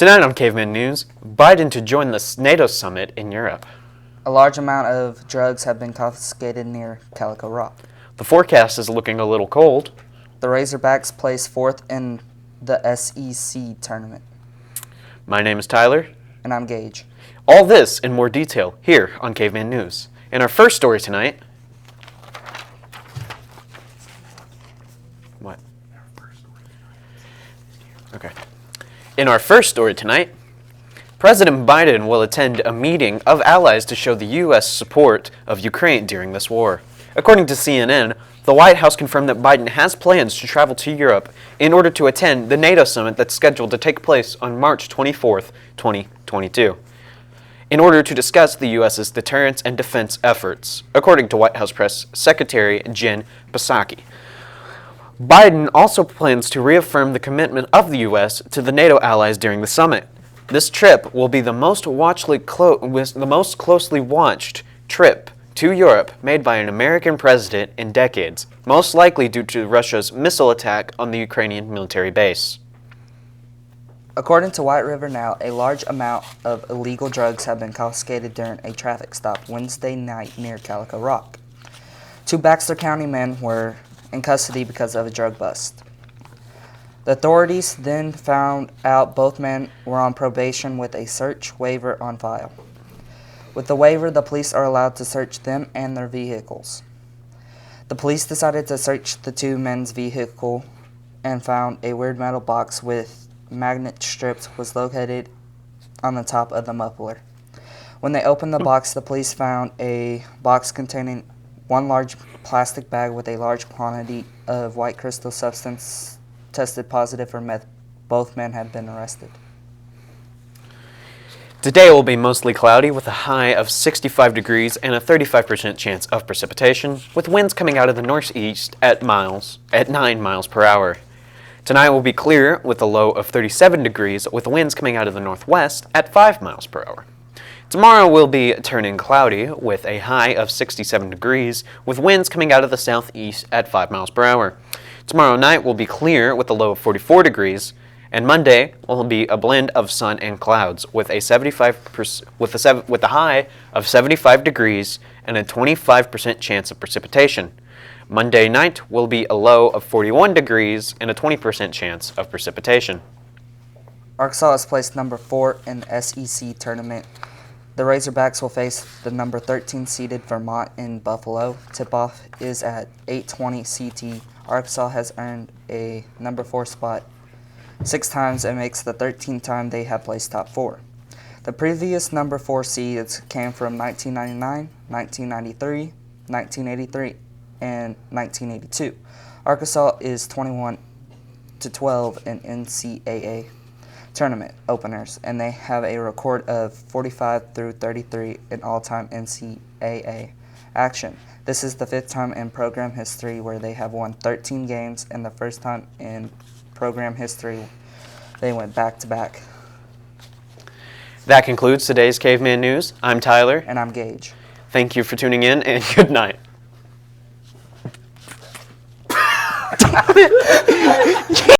Tonight on Caveman News, Biden to join the NATO summit in Europe. A large amount of drugs have been confiscated near Calico Rock. The forecast is looking a little cold. The Razorbacks place fourth in the SEC tournament. My name is Tyler. And I'm Gage. All this in more detail here on Caveman News. In our first story tonight... What? Okay. In our first story tonight, President Biden will attend a meeting of allies to show the U.S. support of Ukraine during this war. According to CNN, the White House confirmed that Biden has plans to travel to Europe in order to attend the NATO summit that's scheduled to take place on March 24th, 2022, in order to discuss the U.S.'s deterrence and defense efforts, according to White House Press Secretary Jen Psaki. Biden also plans to reaffirm the commitment of the U.S. to the NATO allies during the summit. This trip will be the most closely watched trip to Europe made by an American president in decades, most likely due to Russia's missile attack on the Ukrainian military base. According to White River Now, a large amount of illegal drugs have been confiscated during a traffic stop Wednesday night near Calico Rock. 2 Baxter County men were in custody because of a drug bust. The authorities then found out both men were on probation with a search waiver on file. With the waiver, the police are allowed to search them and their vehicles. The police decided to search the 2 men's vehicle and found a weird metal box with magnet strips was located on the top of the muffler. When they opened the box, the police found a box containing 1 large plastic bag with a large quantity of white crystal substance tested positive for meth. Both men have been arrested. Today will be mostly cloudy with a high of 65 degrees and a 35% chance of precipitation, with winds coming out of the northeast at 9 miles per hour. Tonight will be clear with a low of 37 degrees with winds coming out of the northwest at 5 miles per hour. Tomorrow will be turning cloudy with a high of 67 degrees with winds coming out of the southeast at 5 miles per hour. Tomorrow night will be clear with a low of 44 degrees, and Monday will be a blend of sun and clouds with a high of 75 degrees and a 25% chance of precipitation. Monday night will be a low of 41 degrees and a 20% chance of precipitation. Arkansas is placed number 4 in the SEC tournament. The Razorbacks will face the number 13 seeded Vermont in Buffalo. Tip-off is at 8:20 CT. Arkansas has earned a number 4 spot 6 times and makes the 13th time they have placed top 4. The previous number 4 seeds came from 1999, 1993, 1983, and 1982. Arkansas is 21-12 in NCAA tournament openers, and they have a record of 45-33 in all-time NCAA action. This is the 5th time in program history where they have won 13 games, and the first time in program history they went back-to-back. That concludes today's Caveman News. I'm Tyler. And I'm Gage. Thank you for tuning in, and good night.